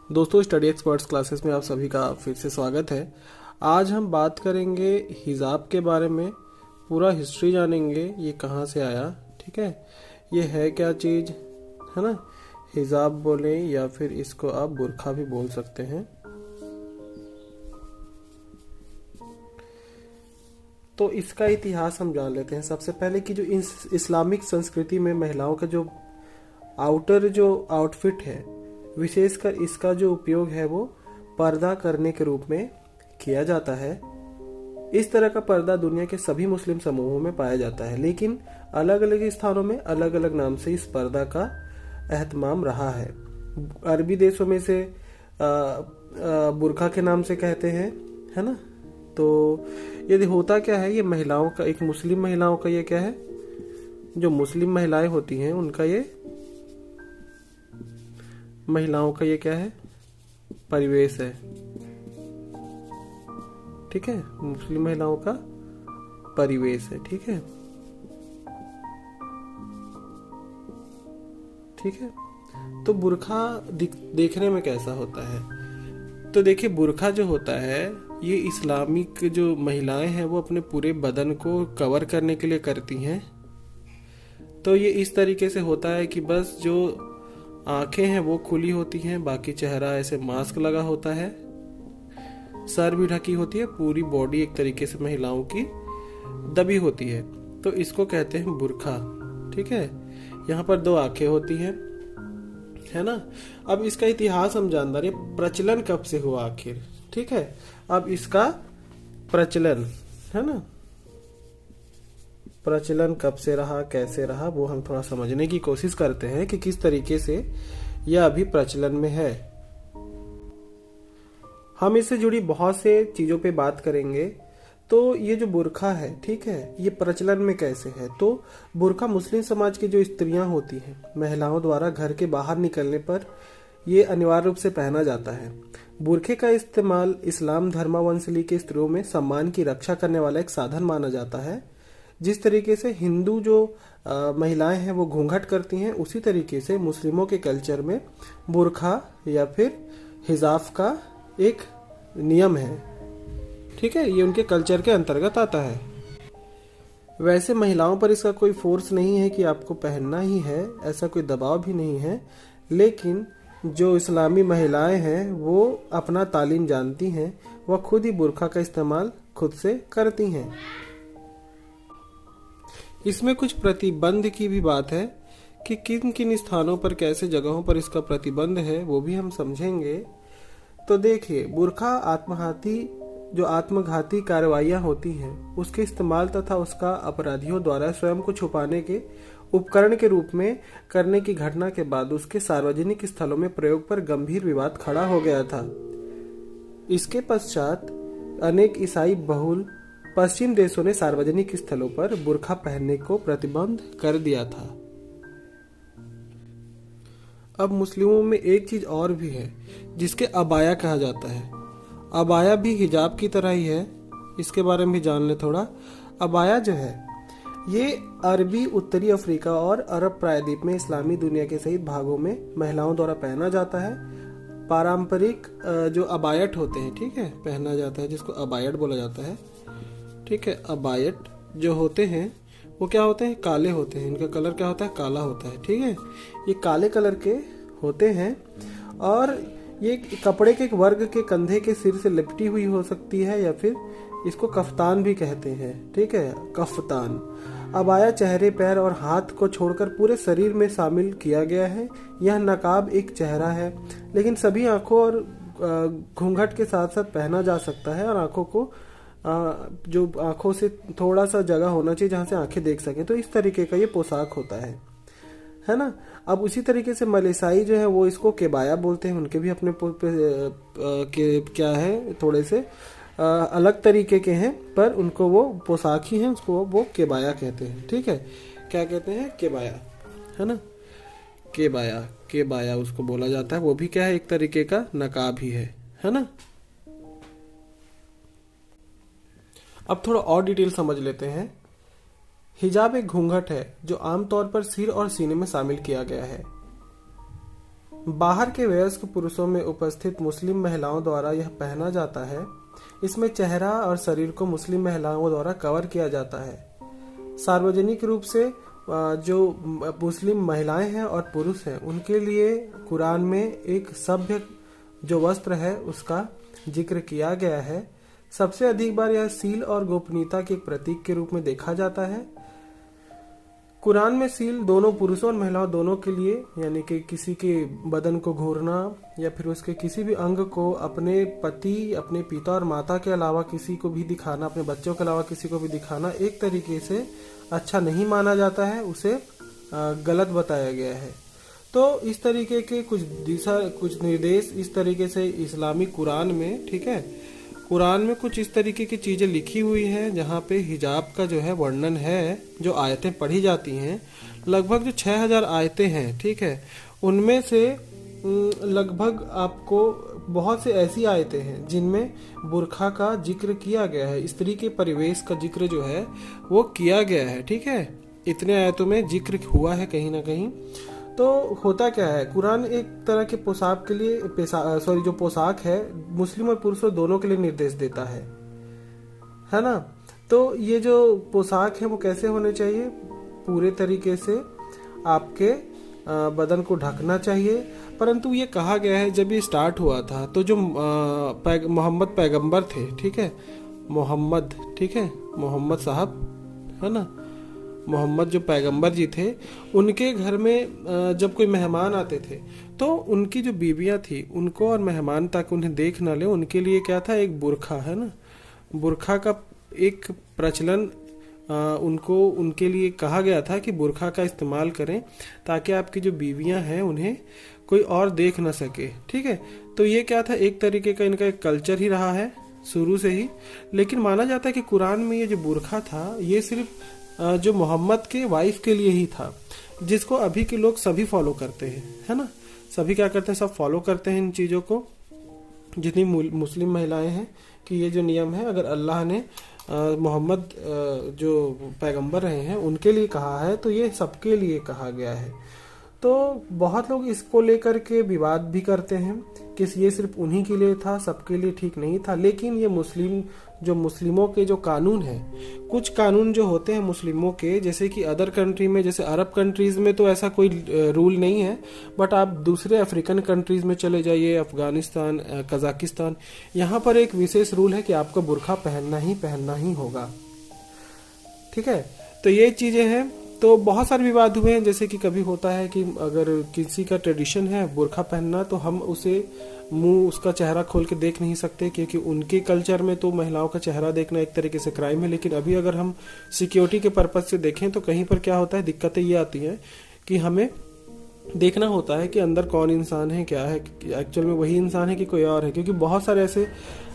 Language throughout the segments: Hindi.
दोस्तों, स्टडी एक्सपर्ट्स क्लासेस में आप सभी का फिर से स्वागत है। आज हम बात करेंगे हिजाब के बारे में। पूरा हिस्ट्री जानेंगे, ये कहाँ से आया, ठीक है, ये है क्या चीज़, है ना। हिजाब बोले या फिर इसको आप बुर्खा भी बोल सकते हैं। तो इसका इतिहास हम जान लेते हैं। सबसे पहले कि जो इस्लामिक संस्कृति में महिलाओं का जो आउटर जो आउटफिट है, विशेषकर इसका जो उपयोग है वो पर्दा करने के रूप में किया जाता है। इस तरह का पर्दा दुनिया के सभी मुस्लिम समूहों में पाया जाता है, लेकिन अलग अलग स्थानों में अलग अलग नाम से इस पर्दा का एहतमाम रहा है। अरबी देशों में से बुर्का के नाम से कहते हैं, है ना। तो यदि होता क्या है, ये महिलाओं का, एक मुस्लिम महिलाओं का ये क्या है, जो मुस्लिम महिलाएं होती हैं उनका ये महिलाओं का ये क्या है, परिवेश है, ठीक है। मुस्लिम महिलाओं का परिवेश है, ठीक है, ठीक है। तो बुर्खा देखने में कैसा होता है? तो देखिए, बुर्खा जो होता है ये इस्लामिक जो महिलाएं हैं वो अपने पूरे बदन को कवर करने के लिए करती हैं। तो ये इस तरीके से होता है कि बस जो आंखें हैं वो खुली होती हैं, बाकी चेहरा ऐसे मास्क लगा होता है, सर भी ढकी होती है, पूरी बॉडी एक तरीके से महिलाओं की दबी होती है। तो इसको कहते हैं बुर्खा, ठीक है। यहाँ पर दो आंखें होती हैं, है ना। अब इसका इतिहास हम जान रहे, प्रचलन कब से हुआ आखिर, ठीक है। अब इसका प्रचलन, है ना, प्रचलन कब से रहा, कैसे रहा, वो हम थोड़ा समझने की कोशिश करते हैं कि किस तरीके से यह अभी प्रचलन में है। हम इससे जुड़ी बहुत से चीजों पे बात करेंगे। तो ये जो बुर्खा है, ठीक है, ये प्रचलन में कैसे है? तो बुर्खा मुस्लिम समाज की जो स्त्रियां होती हैं, महिलाओं द्वारा घर के बाहर निकलने पर ये अनिवार्य रूप से पहना जाता है। बुर्खे का इस्तेमाल इस्लाम धर्मावलंबी के स्त्रियों में सम्मान की रक्षा करने वाला एक साधन माना जाता है। जिस तरीके से हिंदू जो महिलाएं हैं वो घूंघट करती हैं, उसी तरीके से मुस्लिमों के कल्चर में बुर्खा या फिर हिजाब का एक नियम है, ठीक है। ये उनके कल्चर के अंतर्गत आता है। वैसे महिलाओं पर इसका कोई फोर्स नहीं है कि आपको पहनना ही है, ऐसा कोई दबाव भी नहीं है। लेकिन जो इस्लामी महिलाएं हैं वो अपना तालीम जानती हैं, वह खुद ही बुर्खा का इस्तेमाल खुद से करती हैं। इसमें कुछ प्रतिबंध की भी बात है कि किन किन स्थानों पर, कैसे जगहों पर इसका प्रतिबंध है, वो भी हम समझेंगे। तो देखिए, बुर्खा आत्मघाती कार्रवाइयां होती हैं, उसके इस्तेमाल तथा उसका अपराधियों द्वारा स्वयं को छुपाने के उपकरण के रूप में करने की घटना के बाद उसके सार्वजनिक स्थलों में प्रयोग पर गंभीर विवाद खड़ा हो गया था। इसके पश्चात अनेक ईसाई बहुल पश्चिम देशों ने सार्वजनिक स्थलों पर बुर्खा पहनने को प्रतिबंध कर दिया था। अब मुस्लिमों में एक चीज और भी है जिसके अबाया कहा जाता है। अबाया भी हिजाब की तरह ही है, इसके बारे में भी जान ले थोड़ा। अबाया जो है ये अरबी, उत्तरी अफ्रीका और अरब प्रायद्वीप में इस्लामी दुनिया के सही भागों में महिलाओं द्वारा पहना जाता है। पारंपरिक जो अबायट होते हैं, ठीक है, पहना जाता है, जिसको अबायट बोला जाता है, ठीक है। अबायट जो होते हैं वो क्या होते हैं, काले होते हैं। इनका कलर क्या होता है, काला होता है, ठीक है। ये काले कलर के होते हैं और ये कपड़े के एक वर्ग के कंधे के सिर से लिपटी हुई हो सकती है, या फिर इसको कफ्तान भी कहते हैं, ठीक है, कफ्तान। अबाया चेहरे, पैर और हाथ को छोड़कर पूरे शरीर में शामिल किया गया है। यह नकाब एक चेहरा है, लेकिन सभी आंखों और घूंघट के साथ साथ पहना जा सकता है, और आंखों को जो आंखों से थोड़ा सा जगह होना चाहिए जहां से आंखें देख सकें। तो इस तरीके का ये पोशाक होता है ना। अब उसी तरीके से मलेशियाई जो है वो इसको केबाया बोलते हैं। उनके भी अपने क्या है, थोड़े से अलग तरीके के हैं, पर उनको वो पोशाक ही है, उसको वो केबाया कहते हैं, ठीक है। क्या कहते हैं, केबाया, है ना। केबाया उसको बोला जाता है। वो भी क्या है, एक तरीके का नकाब ही है ना। अब थोड़ा और डिटेल समझ लेते हैं। हिजाब एक घूंघट है जो आमतौर पर सिर और सीने में शामिल किया गया है। बाहर के वयस्क पुरुषों में उपस्थित मुस्लिम महिलाओं द्वारा यह पहना जाता है। इसमें चेहरा और शरीर को मुस्लिम महिलाओं द्वारा कवर किया जाता है। सार्वजनिक रूप से जो मुस्लिम महिलाएं हैं और पुरुष हैं उनके लिए कुरान में एक सभ्य जो वस्त्र है उसका जिक्र किया गया है। सबसे अधिक बार यह सील और गोपनीयता के एक प्रतीक के रूप में देखा जाता है। कुरान में सील दोनों पुरुषों और महिलाओं दोनों के लिए, यानी कि किसी के बदन को घूरना या फिर उसके किसी भी अंग को अपने पति, अपने पिता और माता के अलावा किसी को भी दिखाना, अपने बच्चों के अलावा किसी को भी दिखाना एक तरीके से अच्छा नहीं माना जाता है, उसे गलत बताया गया है। तो इस तरीके के कुछ निर्देश इस तरीके से इस्लामिक कुरान में, ठीक है, कुरान में कुछ इस तरीके की चीजें लिखी हुई हैं जहाँ पे हिजाब का जो है वर्णन है, जो आयतें पढ़ी जाती हैं। लगभग जो 6000 आयतें हैं, ठीक है, उनमें से लगभग आपको बहुत से ऐसी आयतें हैं जिनमें बुर्खा का जिक्र किया गया है, स्त्री के परिवेश का जिक्र जो है वो किया गया है, ठीक है। इतने आयतों में जिक्र हुआ है कहीं ना कहीं। तो होता क्या है, कुरान एक तरह के पोशाक के लिए जो पोशाक है मुस्लिम और पुरुषों दोनों के लिए निर्देश देता है ना। तो ये जो पोशाक है वो कैसे होने चाहिए, पूरे तरीके से आपके बदन को ढकना चाहिए। परंतु ये कहा गया है जब ये स्टार्ट हुआ था तो जो मोहम्मद पैगंबर थे, ठीक है, मोहम्मद, ठीक है, मोहम्मद साहब है ना, मोहम्मद जो पैगंबर जी थे, उनके घर में जब कोई मेहमान आते थे तो उनकी जो बीवियां थी उनको और मेहमान ताकि उन्हें देख ना ले, उनके लिए क्या था, एक बुरखा, है ना, बुरखा का एक प्रचलन उनको उनके लिए कहा गया था कि बुरखा का इस्तेमाल करें ताकि आपकी जो बीवियां हैं उन्हें कोई और देख ना सके, ठीक है। तो ये क्या था, एक तरीके का इनका एक कल्चर ही रहा है शुरू से ही। लेकिन माना जाता है कि कुरान में ये जो बुरखा था ये सिर्फ जो मोहम्मद के वाइफ के लिए ही था, जिसको अभी के लोग सभी फॉलो करते हैं, है ना। सभी क्या करते हैं, सब फॉलो करते हैं इन चीज़ों को, जितनी मुस्लिम महिलाएं हैं, कि ये जो नियम है अगर अल्लाह ने मोहम्मद जो पैगंबर रहे हैं उनके लिए कहा है तो ये सबके लिए कहा गया है। तो बहुत लोग इसको लेकर के विवाद भी करते हैं कि ये सिर्फ उन्हीं के लिए था, सबके लिए ठीक नहीं था। लेकिन ये मुस्लिमों के जो कानून हैं, कुछ कानून जो होते हैं मुस्लिमों के, जैसे कि अदर कंट्री में, जैसे अरब कंट्रीज में तो ऐसा कोई रूल नहीं है, बट आप दूसरे अफ्रीकन कंट्रीज में चले जाइए, अफगानिस्तान, कजाकिस्तान, यहाँ पर एक विशेष रूल है कि आपको बुर्का पहनना ही होगा, ठीक है। तो ये चीजें हैं। तो बहुत सारे विवाद हुए हैं, जैसे कि कभी होता है कि अगर किसी का ट्रेडिशन है बुर्का पहनना तो हम उसे मुंह, उसका चेहरा खोल के देख नहीं सकते, क्योंकि उनके कल्चर में तो महिलाओं का चेहरा देखना एक तरीके से क्राइम है। लेकिन अभी अगर हम सिक्योरिटी के पर्पज से देखें तो कहीं पर क्या होता है, दिक्कतें ये आती हैं कि हमें देखना होता है कि अंदर कौन इंसान है, क्या है, एक्चुअल में वही इंसान है कि कोई और है। क्योंकि बहुत सारे ऐसे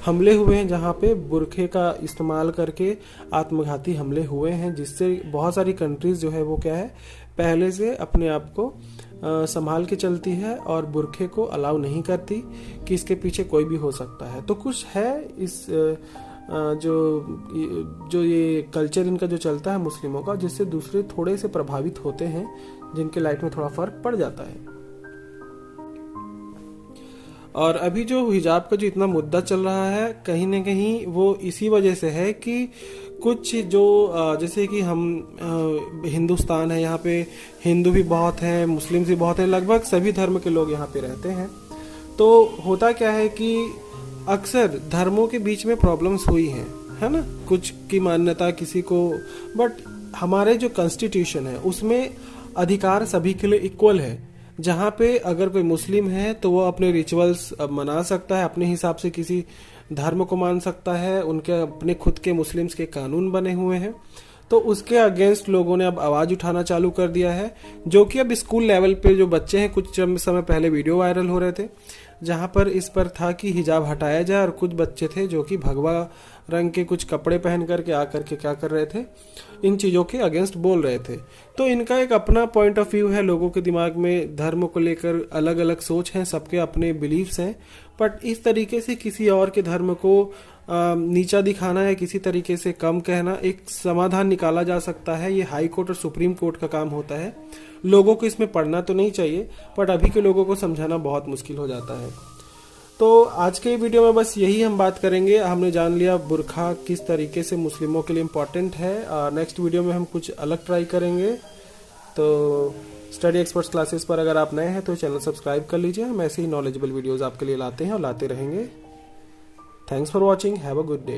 हमले हुए हैं जहाँ पे बुरखे का इस्तेमाल करके आत्मघाती हमले हुए हैं, जिससे बहुत सारी कंट्रीज जो है वो क्या है, पहले से अपने आप को संभाल के चलती है और बुरखे को अलाउ नहीं करती कि इसके पीछे कोई भी हो सकता है। तो कुछ है इस जो ये कल्चर इनका जो चलता है मुस्लिमों का, जिससे दूसरे थोड़े से प्रभावित होते हैं, जिनके लाइफ में थोड़ा फर्क पड़ जाता है। और अभी जो हिजाब का जो इतना मुद्दा चल रहा है, कहीं ना कहीं वो इसी वजह से है कि कुछ जो जैसे कि हम हिंदुस्तान है, यहाँ पे हिंदू भी बहुत हैं, मुस्लिम भी बहुत हैं, लगभग सभी धर्म के लोग यहाँ पे रहते हैं। तो होता क्या है कि अक्सर धर्मों के बीच में प्रॉब्लम्स हुई हैं, है ना, कुछ की मान्यता किसी को, बट हमारे जो कॉन्स्टिट्यूशन है उसमें अधिकार सभी के लिए इक्वल है। जहाँ पे अगर कोई मुस्लिम है तो वो अपने रिचुअल्स मना सकता है, अपने हिसाब से किसी धर्म को मान सकता है, उनके अपने खुद के मुस्लिम्स के कानून बने हुए हैं। तो उसके अगेंस्ट लोगों ने अब आवाज उठाना चालू कर दिया है, जो कि अब स्कूल लेवल पे जो बच्चे हैं, कुछ समय पहले वीडियो वायरल हो रहे थे जहां पर इस पर था कि हिजाब हटाया जाए, और कुछ बच्चे थे जो कि भगवा रंग के कुछ कपड़े पहन करके आकर के क्या कर रहे थे, इन चीज़ों के अगेंस्ट बोल रहे थे। तो इनका एक अपना पॉइंट ऑफ व्यू है, लोगों के दिमाग में धर्म को लेकर अलग अलग सोच है, सबके अपने बिलीफ्स हैं, बट इस तरीके से किसी और के धर्म को नीचा दिखाना या किसी तरीके से कम कहना, एक समाधान निकाला जा सकता है। ये हाई कोर्ट और सुप्रीम कोर्ट का काम होता है। लोगों को इसमें पढ़ना तो नहीं चाहिए, बट अभी के लोगों को समझाना बहुत मुश्किल हो जाता है। तो आज के वीडियो में बस यही हम बात करेंगे। हमने जान लिया बुर्खा किस तरीके से मुस्लिमों के लिए इम्पोर्टेंट है। नेक्स्ट वीडियो में हम कुछ अलग ट्राई करेंगे। तो स्टडी एक्सपर्ट्स क्लासेस पर अगर आप नए हैं तो चैनल सब्सक्राइब कर लीजिए। हम ऐसे ही नॉलेजेबल वीडियोस आपके लिए लाते हैं और लाते रहेंगे। Thanks for watching. Have a good day.